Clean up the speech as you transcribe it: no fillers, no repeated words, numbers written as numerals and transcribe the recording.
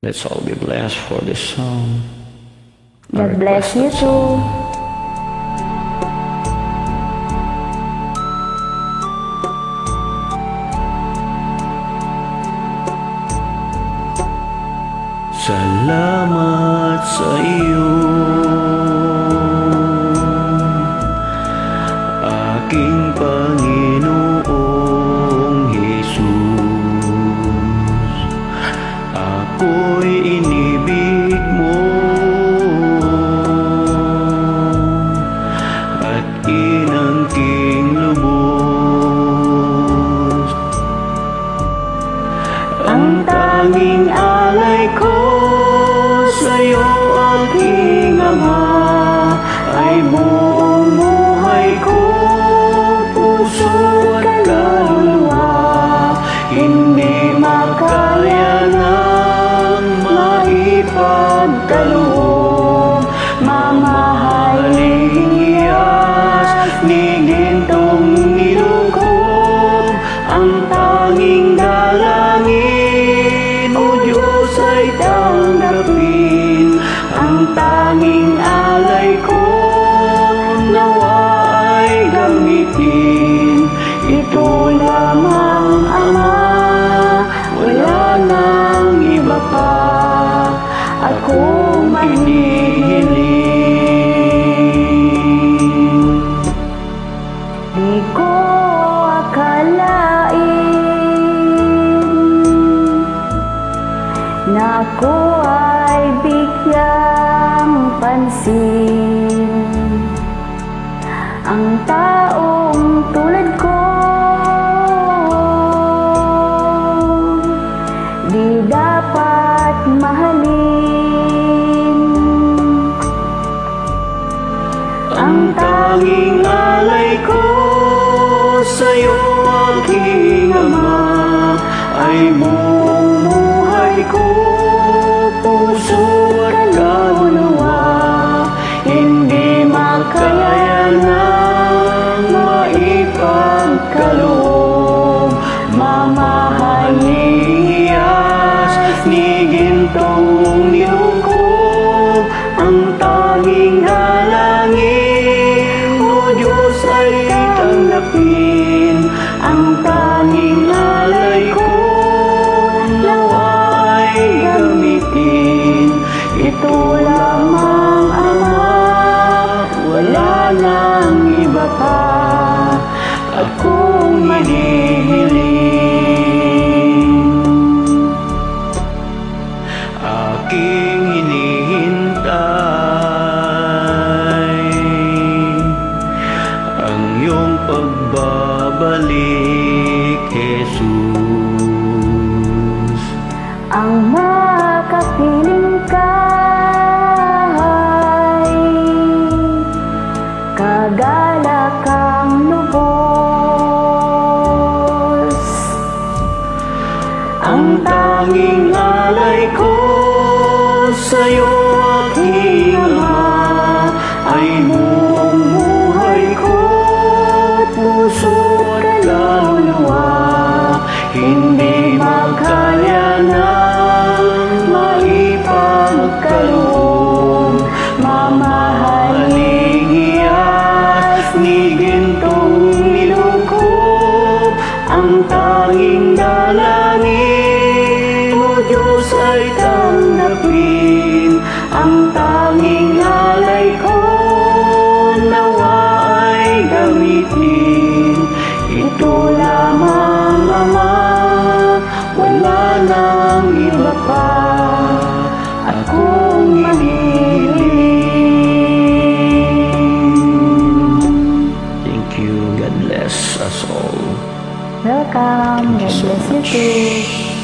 Let's all be blessed for this song. God bless you too. Salamat sa iyo, aking Panginoong Jesus. Ako'y inibig mo at inangking lubos. Ang tanging alay ko sa'yo, aking Ama, ay buong buhay ko, puso at kaluluwa. Hindi makaya ng maipagkaloob, mamahaling hiyas ni gintong nilukob. Ang tanging dalangin, O Diyos, ay tanggapin. Ang tanging alay ko, nawa ay gamitin. Ito lamang, Ama, wala nang iba pa akong hinihiling. Di ko akalain na ako ay bigyang pansin. Ang taong tulad ko di dapat mahalin. Ang tanging alay ko sa'yo, aking Ama, ay buong buhay ko, puso at kaluluwa. Hindi makaya ng maipagkaloob, mamahaling hiyas ni gintong nilukob. Ang tanging dalangin, O Diyos, ay tanggapin. Ang tanging alay ko, nawa ay gamitin. Ito lamang, Ama, wala nang iba pa akong hinihiling. Aking hinihintay ang iyong pagbabalik, Jesus. Ang makapiling ka ay kagalakang lubos. Ang tanging alay ko sa'yo, aking Ama, ay buong buhay ko, puso at kaluluwa. Hindi makaya ng maipagkaloob, mamahaling hiyas ni gintong nilukob. Ang tanging dalangin, O Diyos, ay tanggapin. Ang tanging alay ko, nawa ay gamitin. Ito lamang, Ama, wala nang iba pa akong hinihiling. Thank you. God bless us all. Welcome. God bless you too.